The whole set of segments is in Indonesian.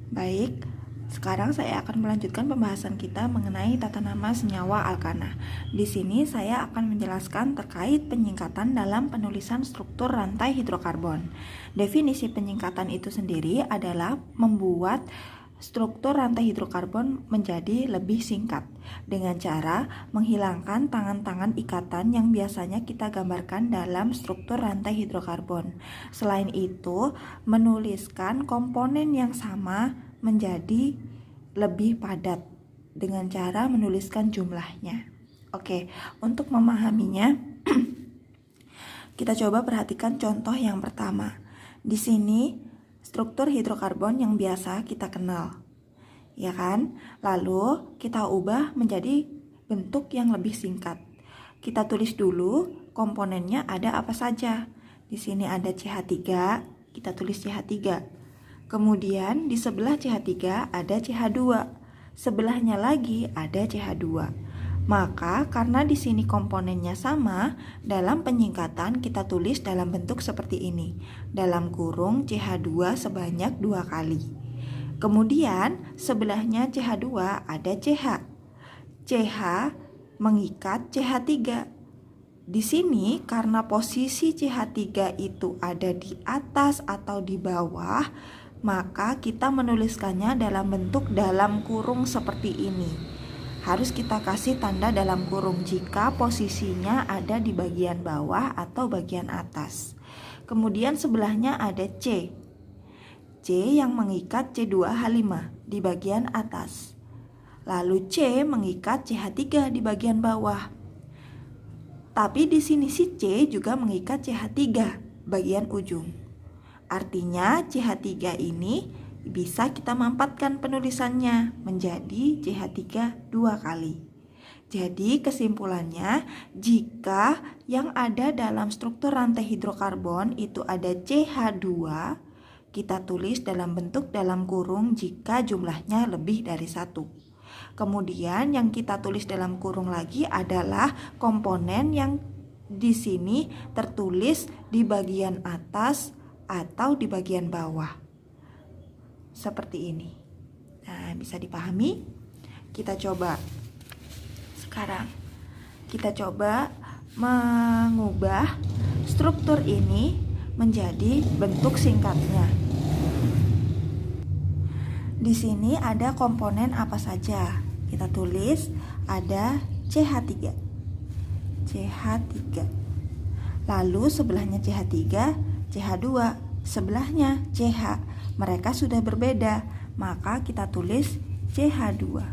Baik, sekarang saya akan melanjutkan pembahasan kita mengenai tata nama senyawa alkana. Di sini saya akan menjelaskan terkait penyingkatan dalam penulisan struktur rantai hidrokarbon. Definisi penyingkatan itu sendiri adalah membuat struktur rantai hidrokarbon menjadi lebih singkat dengan cara menghilangkan tangan-tangan ikatan yang biasanya kita gambarkan dalam struktur rantai hidrokarbon. Selain itu, menuliskan komponen yang sama menjadi lebih padat dengan cara menuliskan jumlahnya. Oke, untuk memahaminya kita coba perhatikan contoh yang pertama. Di sini struktur hidrokarbon yang biasa kita kenal, ya kan? Lalu kita ubah menjadi bentuk yang lebih singkat. Kita tulis dulu komponennya ada apa saja. Di sini ada CH3, kita tulis CH3. Kemudian di sebelah CH3 ada CH2. Sebelahnya lagi ada CH2. Maka karena di sini komponennya sama, dalam penyingkatan kita tulis dalam bentuk seperti ini. Dalam kurung CH2 sebanyak 2 kali. Kemudian sebelahnya CH2 ada CH. CH mengikat CH3. Di sini karena posisi CH3 itu ada di atas atau di bawah, maka kita menuliskannya dalam bentuk dalam kurung seperti ini. Harus kita kasih tanda dalam kurung jika posisinya ada di bagian bawah atau bagian atas. Kemudian sebelahnya ada C. C yang mengikat C2H5 di bagian atas. Lalu C mengikat CH3 di bagian bawah. Tapi di sini si C juga mengikat CH3 bagian ujung. Artinya CH3 ini bisa kita mampatkan penulisannya menjadi CH3 2 kali. Jadi kesimpulannya, jika yang ada dalam struktur rantai hidrokarbon itu ada CH2, kita tulis dalam bentuk dalam kurung jika jumlahnya lebih dari 1. Kemudian yang kita tulis dalam kurung lagi adalah komponen yang di sini tertulis di bagian atas atau di bagian bawah. Seperti ini. Nah, bisa dipahami? Kita coba. Sekarang kita coba mengubah struktur ini menjadi bentuk singkatnya. Di sini ada komponen apa saja? Kita tulis ada CH3. CH3. Lalu sebelahnya CH3, CH2, sebelahnya CH. Mereka sudah berbeda, maka kita tulis CH2.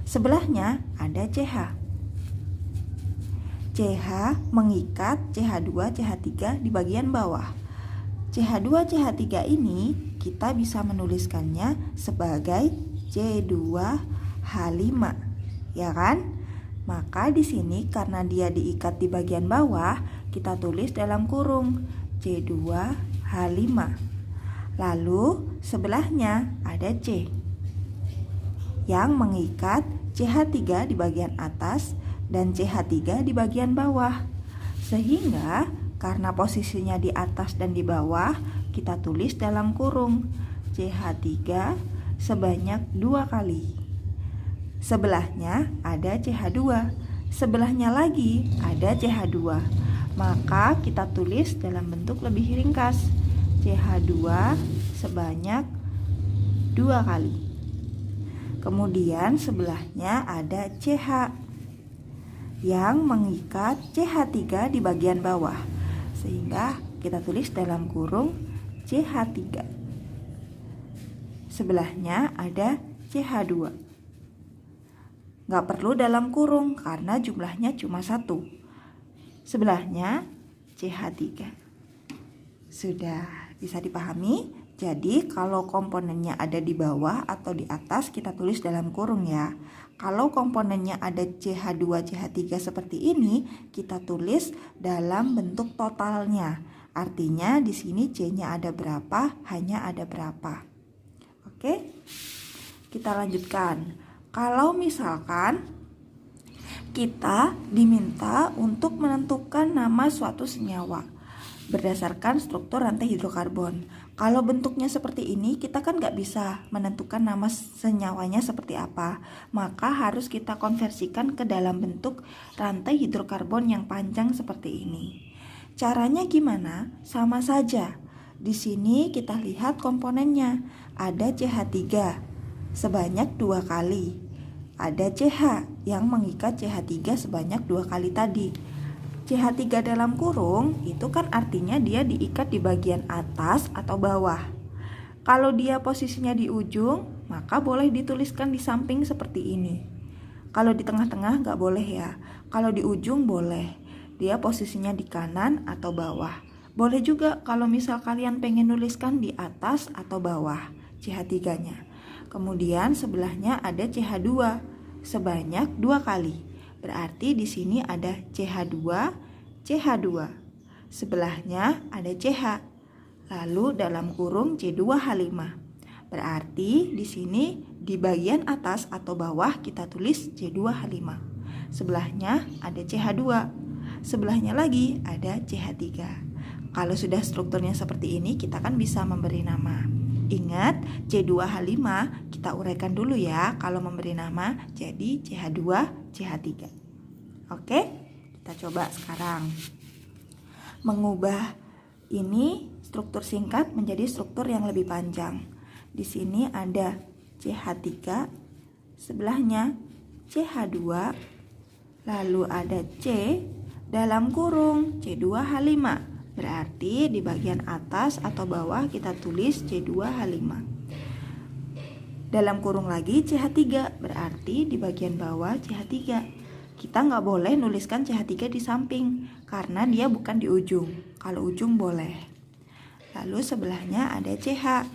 Sebelahnya ada CH. CH mengikat CH2, CH3 di bagian bawah. CH2, CH3 ini kita bisa menuliskannya sebagai C2H5, ya kan? Maka di sini karena dia diikat di bagian bawah, kita tulis dalam kurung C2H5. Lalu sebelahnya ada C yang mengikat CH3 di bagian atas dan CH3 di bagian bawah. Sehingga karena posisinya di atas dan di bawah, kita tulis dalam kurung CH3 sebanyak 2 kali. Sebelahnya ada CH2, sebelahnya lagi ada CH2. Maka kita tulis dalam bentuk lebih ringkas CH2 sebanyak 2 kali. Kemudian sebelahnya ada CH yang mengikat CH3 di bagian bawah. Sehingga kita tulis dalam kurung CH3. Sebelahnya ada CH2. Nggak perlu dalam kurung karena jumlahnya cuma 1. Sebelahnya CH3. Sudah bisa dipahami? Jadi kalau komponennya ada di bawah atau di atas kita tulis dalam kurung ya. Kalau komponennya ada CH2, CH3 seperti ini, kita tulis dalam bentuk totalnya. Artinya di sini C-nya ada berapa, hanya ada berapa. Oke? Kita lanjutkan. Kalau misalkan kita diminta untuk menentukan nama suatu senyawa berdasarkan struktur rantai hidrokarbon, Kalau bentuknya seperti ini, kita kan nggak bisa menentukan nama senyawanya seperti apa. Maka harus kita konversikan ke dalam bentuk rantai hidrokarbon yang panjang seperti ini. Caranya gimana? Sama saja. Di sini kita lihat komponennya. Ada CH3 sebanyak 2 kali. Ada CH yang mengikat CH3 sebanyak 2 kali tadi. CH3 dalam kurung itu kan artinya dia diikat di bagian atas atau bawah. Kalau dia posisinya di ujung, maka boleh dituliskan di samping seperti ini. Kalau di tengah-tengah nggak boleh ya. Kalau di ujung boleh. Dia posisinya di kanan atau bawah. Boleh juga kalau misal kalian pengen nuliskan di atas atau bawah CH3-nya. Kemudian sebelahnya ada CH2 sebanyak 2 kali. Berarti di sini ada CH2, CH2. Sebelahnya ada CH. Lalu dalam kurung C2H5. Berarti di sini di bagian atas atau bawah kita tulis C2H5. Sebelahnya ada CH2. Sebelahnya lagi ada CH3. Kalau sudah strukturnya seperti ini, kita kan bisa memberi nama. Ingat, C2H5 kita uraikan dulu ya kalau memberi nama, jadi CH2, CH3. Oke, kita coba sekarang mengubah ini struktur singkat menjadi struktur yang lebih panjang. Di sini ada CH3, sebelahnya CH2, lalu ada C dalam kurung C2H5. Berarti di bagian atas atau bawah kita tulis C2H5. Dalam kurung lagi CH3, berarti di bagian bawah CH3. Kita nggak boleh nuliskan CH3 di samping, karena dia bukan di ujung. Kalau ujung boleh. Lalu sebelahnya ada CH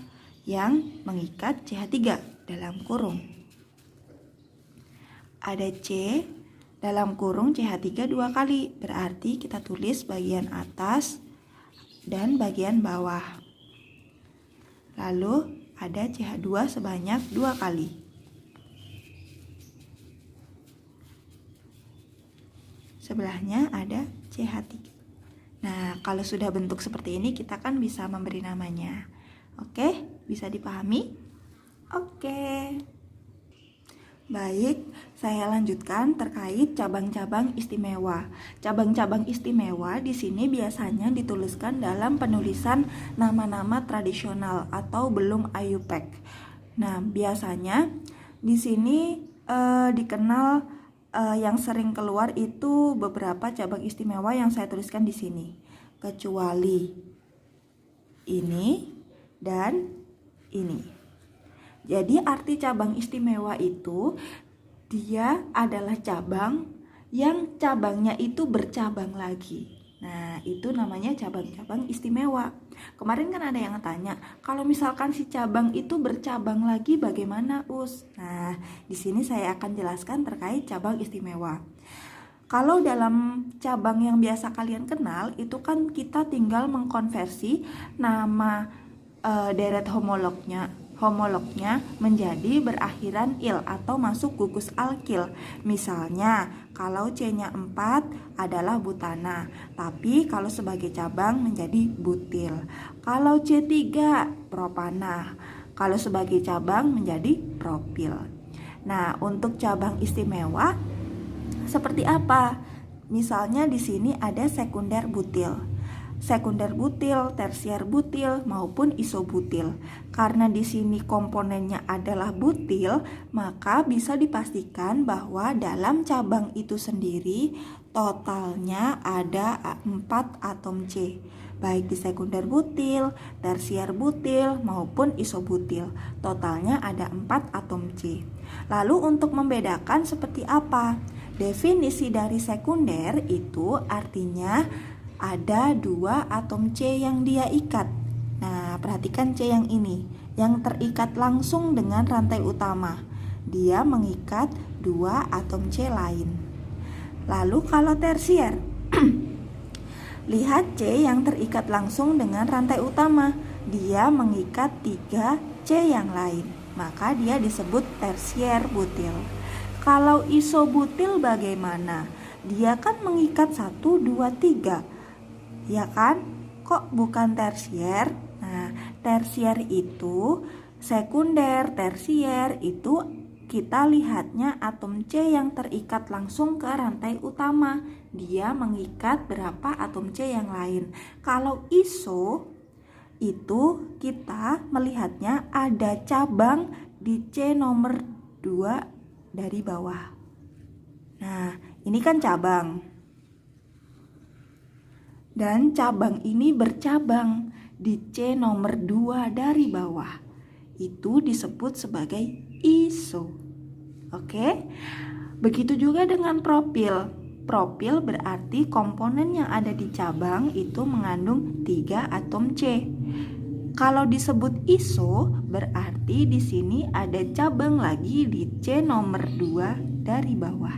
yang mengikat CH3 dalam kurung. Ada C dalam kurung CH3 2 kali, berarti kita tulis bagian atas dan bagian bawah. Lalu ada CH2 sebanyak 2 kali. Sebelahnya ada CH3. Nah, kalau sudah bentuk seperti ini kita kan bisa memberi namanya. Oke, bisa dipahami? Oke. Baik, saya lanjutkan terkait cabang-cabang istimewa. Cabang-cabang istimewa di sini biasanya dituliskan dalam penulisan nama-nama tradisional atau belum IUPAC. Nah, biasanya di sini dikenal yang sering keluar itu beberapa cabang istimewa yang saya tuliskan di sini. Kecuali ini dan ini. Jadi arti cabang istimewa itu dia adalah cabang yang cabangnya itu bercabang lagi. Nah, itu namanya cabang-cabang istimewa. Kemarin kan ada yang tanya, kalau misalkan si cabang itu bercabang lagi bagaimana, Us? Nah, di sini saya akan jelaskan terkait cabang istimewa. Kalau dalam cabang yang biasa kalian kenal, itu kan kita tinggal mengkonversi nama deret homolognya menjadi berakhiran il atau masuk gugus alkil. Misalnya, kalau C-nya 4 adalah butana, tapi kalau sebagai cabang menjadi butil. Kalau C3 propana, kalau sebagai cabang menjadi propil. Nah, untuk cabang istimewa seperti apa? Misalnya di sini ada sekunder butil, tersier butil maupun isobutil. Karena di sini komponennya adalah butil, maka bisa dipastikan bahwa dalam cabang itu sendiri totalnya ada 4 atom C, baik di sekunder butil, tersier butil maupun isobutil. Totalnya ada 4 atom C. Lalu untuk membedakan seperti apa? Definisi dari sekunder itu artinya ada 2 atom C yang dia ikat. Nah, perhatikan C yang ini, yang terikat langsung dengan rantai utama. Dia mengikat 2 atom C lain. Lalu kalau tersier, lihat C yang terikat langsung dengan rantai utama. Dia mengikat 3 C yang lain. Maka dia disebut tersier butil. Kalau isobutil bagaimana? Dia kan mengikat 1, 2, 3. Ya kan? Kok bukan tersier? Nah, tersier itu, sekunder, tersier itu kita lihatnya atom C yang terikat langsung ke rantai utama. Dia mengikat berapa atom C yang lain. Kalau iso itu kita melihatnya ada cabang di C nomor 2 dari bawah. Nah, ini kan cabang. Dan cabang ini bercabang di C nomor 2 dari bawah. Itu disebut sebagai iso. Oke. Begitu juga dengan propil. Propil berarti komponen yang ada di cabang itu mengandung 3 atom C. Kalau disebut iso berarti di sini ada cabang lagi di C nomor 2 dari bawah.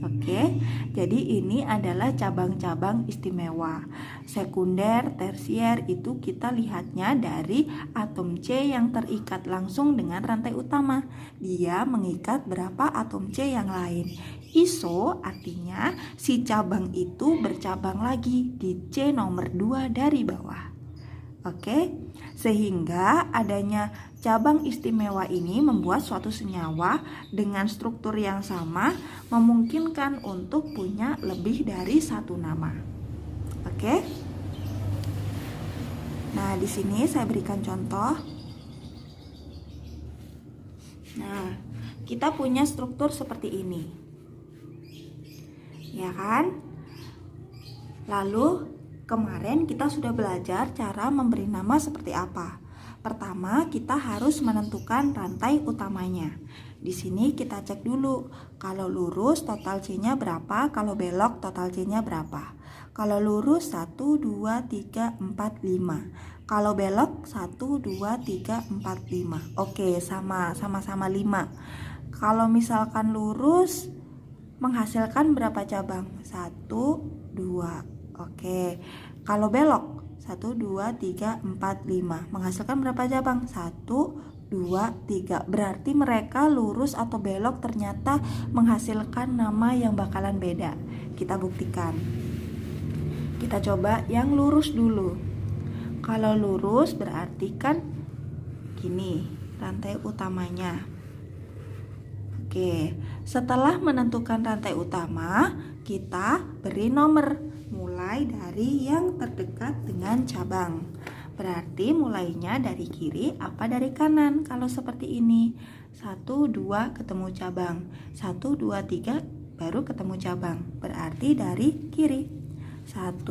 Oke, jadi ini adalah cabang-cabang istimewa. Sekunder, tersier itu kita lihatnya dari atom C yang terikat langsung dengan rantai utama. Dia mengikat berapa atom C yang lain. Iso artinya si cabang itu bercabang lagi di C nomor 2 dari bawah. Oke, sehingga adanya cabang istimewa ini membuat suatu senyawa dengan struktur yang sama memungkinkan untuk punya lebih dari satu nama. Oke. Nah, di sini saya berikan contoh. Nah, kita punya struktur seperti ini. Ya kan? Lalu kemarin kita sudah belajar cara memberi nama seperti apa. Pertama, kita harus menentukan rantai utamanya. Di sini kita cek dulu, kalau lurus total C-nya berapa, kalau belok total C-nya berapa. Kalau lurus 1, 2, 3, 4, 5. Kalau belok 1, 2, 3, 4, 5. Oke, sama-sama 5. Kalau misalkan lurus menghasilkan berapa cabang? 1, 2. Oke, kalau belok 1, 2, 3, 4, 5 menghasilkan berapa cabang? 1, 2, 3. Berarti mereka lurus atau belok ternyata menghasilkan nama yang bakalan beda. Kita buktikan. Kita coba yang lurus dulu. Kalau lurus berarti kan gini rantai utamanya. Oke, setelah menentukan rantai utama, kita beri nomor mulai dari yang terdekat dengan cabang. Berarti mulainya dari kiri apa dari kanan? Kalau seperti ini 1, 2 ketemu cabang, 1, 2, 3 baru ketemu cabang. Berarti dari kiri 1,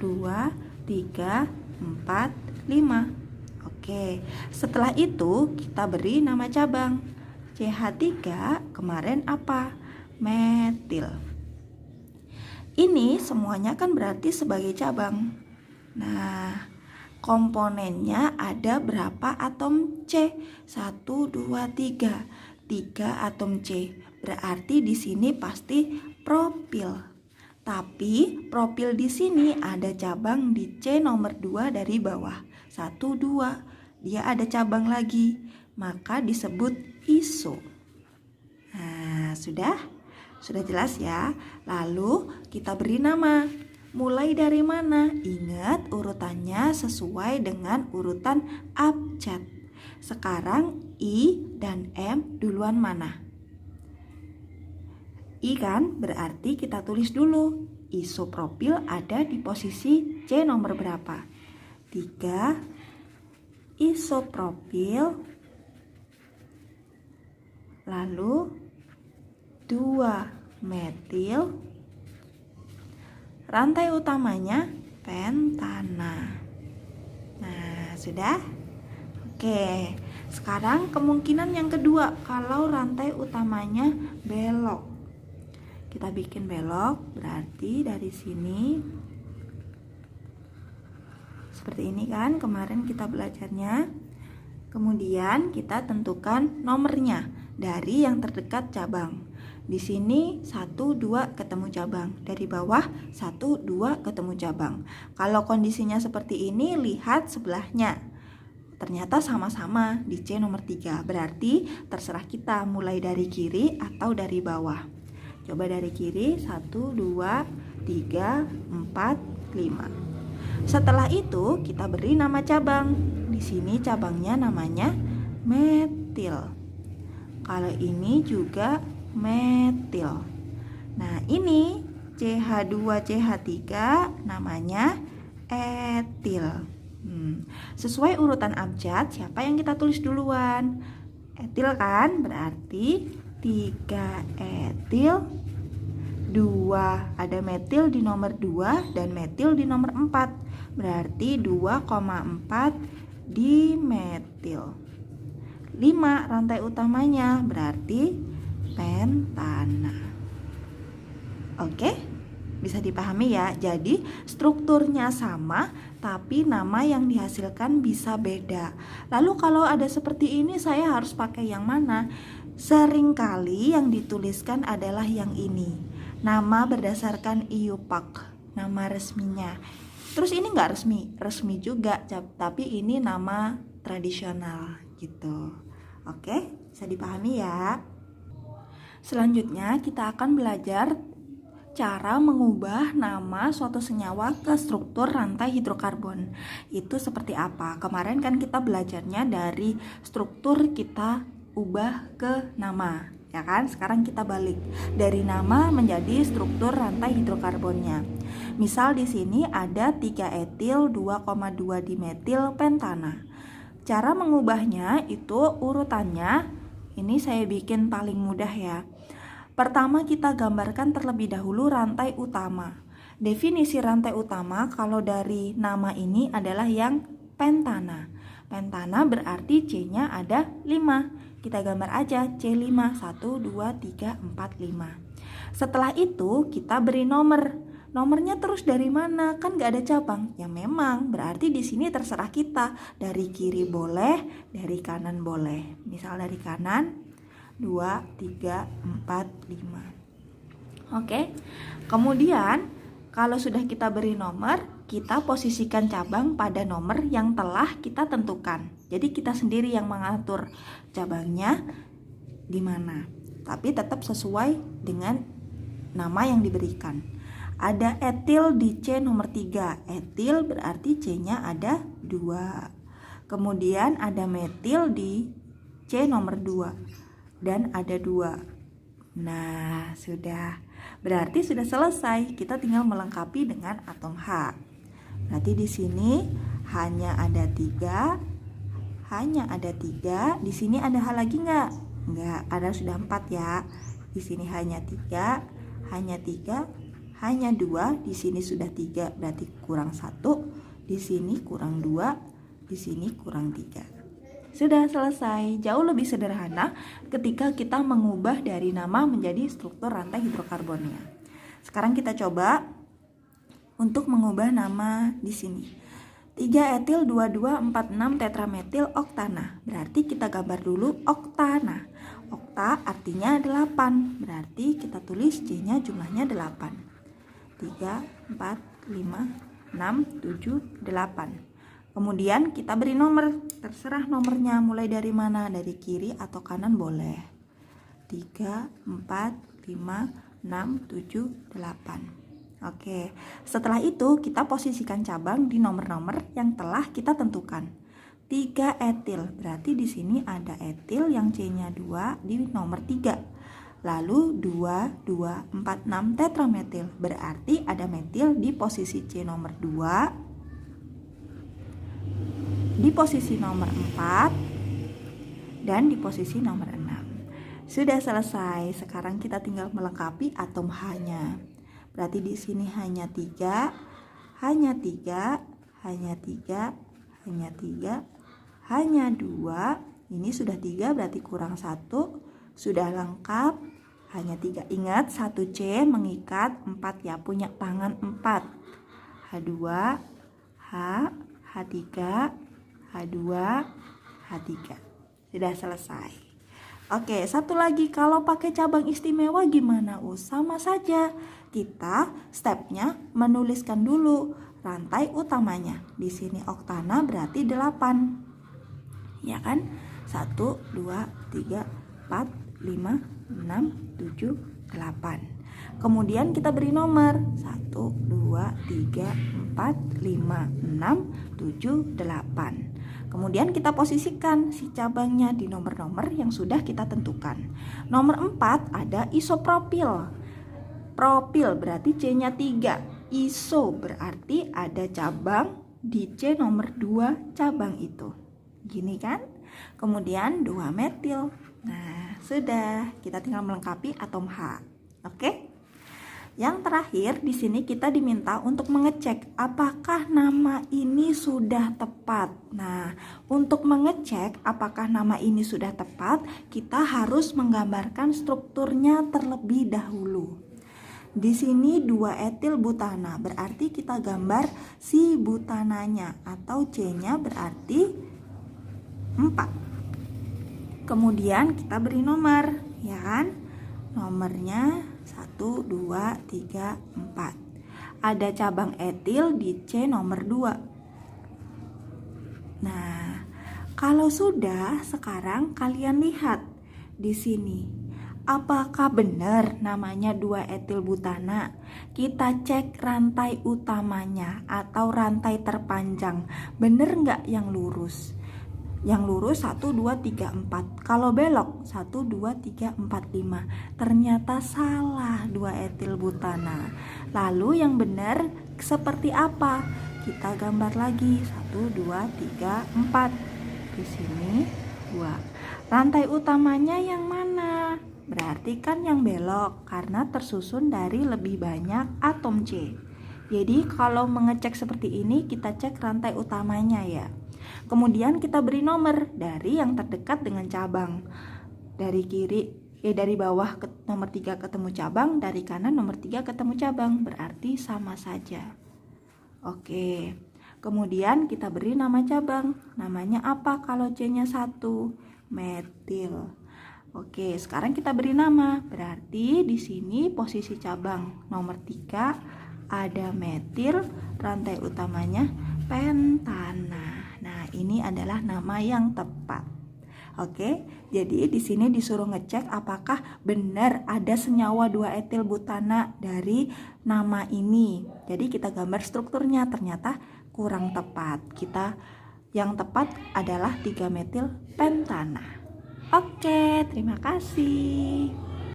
2, 3, 4, 5. Oke, setelah itu kita beri nama cabang. CH3 kemarin apa? Metil. Ini semuanya kan berarti sebagai cabang. Nah, komponennya ada berapa atom C? 1, 2, 3. 3 atom C. Berarti di sini pasti propil. Tapi propil di sini ada cabang di C nomor 2 dari bawah. 1, 2. Dia ada cabang lagi. Maka disebut iso. Nah, sudah jelas ya. Lalu kita beri nama. Mulai dari mana? Ingat urutannya sesuai dengan urutan abjad. Sekarang I dan M duluan mana? I kan berarti kita tulis dulu. Isopropil ada di posisi C nomor berapa? 3. Isopropil. Lalu 2 metil. Rantai utamanya pentana. Nah, sudah? Oke. Sekarang kemungkinan yang kedua, kalau rantai utamanya belok. Kita bikin belok, berarti dari sini seperti ini kan kemarin kita belajarnya. Kemudian kita tentukan nomornya dari yang terdekat cabang. Di sini 1, 2 ketemu cabang. Dari bawah 1, 2 ketemu cabang. Kalau kondisinya seperti ini, lihat sebelahnya. Ternyata sama-sama di C nomor 3. Berarti terserah kita mulai dari kiri atau dari bawah. Coba dari kiri 1, 2, 3, 4, 5. Setelah itu kita beri nama cabang. Di sini cabangnya namanya metil. Kalau ini juga metil. Nah, ini CH2CH3 namanya etil. Sesuai urutan abjad, siapa yang kita tulis duluan? Etil kan? Berarti 3 etil, 2 ada metil di nomor 2 dan metil di nomor 4. Berarti 2,4 dimetil. 5 rantai utamanya berarti pentana. Oke, bisa dipahami ya. Jadi strukturnya sama, tapi nama yang dihasilkan bisa beda. Lalu kalau ada seperti ini, saya harus pakai yang mana? Seringkali yang dituliskan adalah yang ini. Nama berdasarkan IUPAC, nama resminya. Terus ini nggak resmi, resmi juga, tapi ini nama tradisional gitu. Oke, bisa dipahami ya. Selanjutnya kita akan belajar cara mengubah nama suatu senyawa ke struktur rantai hidrokarbon. Itu seperti apa? Kemarin kan kita belajarnya dari struktur kita ubah ke nama, ya kan? Sekarang kita balik dari nama menjadi struktur rantai hidrokarbonnya. Misal di sini ada 3 etil 2,2 dimetil pentana. Cara mengubahnya itu urutannya, ini saya bikin paling mudah ya. Pertama kita gambarkan terlebih dahulu rantai utama. Definisi rantai utama kalau dari nama ini adalah yang pentana. Pentana berarti C-nya ada 5. Kita gambar aja C5, 1, 2, 3, 4, 5. Setelah itu kita beri nomor. Nomornya terus dari mana? Kan gak ada cabang. Ya memang, berarti di sini terserah kita. Dari kiri boleh, dari kanan boleh. Misal dari kanan 2, 3, 4, 5. Oke. Kemudian kalau sudah kita beri nomor, kita posisikan cabang pada nomor yang telah kita tentukan. Jadi kita sendiri yang mengatur cabangnya di mana. Tapi tetap sesuai dengan nama yang diberikan. Ada etil di C nomor 3. Etil berarti C-nya ada 2. Kemudian ada metil di C nomor 2 dan ada 2. Nah, sudah. Berarti sudah selesai. Kita tinggal melengkapi dengan atom H. Berarti di sini hanya ada 3. Hanya ada 3. Di sini ada H lagi enggak? Enggak, ada sudah 4 ya. Di sini hanya 3, hanya 3. Hanya 2, di sini sudah 3, berarti kurang 1, di sini kurang 2, di sini kurang 3. Sudah selesai. Jauh lebih sederhana ketika kita mengubah dari nama menjadi struktur rantai hidrokarbonnya. Sekarang kita coba untuk mengubah nama di sini. 3 etil 2246 tetrametil oktana. Berarti kita gambar dulu oktana. Okta artinya 8, berarti kita tulis C-nya jumlahnya 8. 3, 4, 5, 6, 7, 8. Kemudian kita beri nomor, terserah nomornya mulai dari mana, dari kiri atau kanan boleh. 3, 4, 5, 6, 7, 8. Oke, setelah itu kita posisikan cabang di nomor-nomor yang telah kita tentukan. 3 etil, berarti di sini ada etil yang C-nya 2 di nomor 3. Lalu 2, 2, 4, 6 tetrametil. Berarti ada metil di posisi C nomor 2, di posisi nomor 4, dan di posisi nomor 6. Sudah selesai. Sekarang kita tinggal melengkapi atom H-nya. Berarti di sini hanya 3, hanya 3, hanya 3, hanya 3, hanya 2. Ini sudah 3 berarti kurang 1. Sudah lengkap. Hanya 3. Ingat 1C mengikat 4 ya, punya tangan 4. H2, H, H3, H2, H3. Sudah selesai. Oke, satu lagi, kalau pakai cabang istimewa gimana? Sama saja. Kita stepnya menuliskan dulu rantai utamanya. Di sini oktana berarti 8. Ya kan? 1, 2, 3, 4, 5, 6, 7, 8. Kemudian kita beri nomor 1, 2, 3, 4, 5, 6, 7, 8. Kemudian kita posisikan si cabangnya di nomor-nomor yang sudah kita tentukan. Nomor 4 ada isopropil. Propil berarti C-nya 3. Iso berarti ada cabang di C nomor 2 cabang itu. Gini kan? Kemudian 2 metil. Nah, sudah. Kita tinggal melengkapi atom H. Oke? Yang terakhir di sini kita diminta untuk mengecek apakah nama ini sudah tepat. Nah, untuk mengecek apakah nama ini sudah tepat, kita harus menggambarkan strukturnya terlebih dahulu. Di sini 2 etil butana, berarti kita gambar si butananya atau C-nya berarti 4. Kemudian kita beri nomor, ya kan? Nomornya 1, 2, 3, 4. Ada cabang etil di C nomor 2. Nah, kalau sudah, sekarang kalian lihat di sini. Apakah benar namanya 2 etil butana? Kita cek rantai utamanya atau rantai terpanjang. Benar nggak yang lurus? Yang lurus 1, 2, 3, 4. Kalau belok 1, 2, 3, 4, 5. Ternyata salah 2 etil butana. Lalu yang benar seperti apa? Kita gambar lagi 1, 2, 3, 4. Di sini 2. Rantai utamanya yang mana? Berarti kan yang belok karena tersusun dari lebih banyak atom C. Jadi kalau mengecek seperti ini kita cek rantai utamanya ya. Kemudian kita beri nomor dari yang terdekat dengan cabang. Dari kiri, dari bawah ke nomor 3 ketemu cabang, dari kanan nomor 3 ketemu cabang, berarti sama saja. Oke. Kemudian kita beri nama cabang. Namanya apa kalau C-nya 1? Metil. Oke, sekarang kita beri nama. Berarti di sini posisi cabang nomor 3 ada metil, rantai utamanya pentana. Nah, ini adalah nama yang tepat. Oke, jadi di sini disuruh ngecek apakah benar ada senyawa 2 etil butana dari nama ini. Jadi kita gambar strukturnya, ternyata kurang tepat. Yang tepat adalah 3 metil pentana. Oke, terima kasih.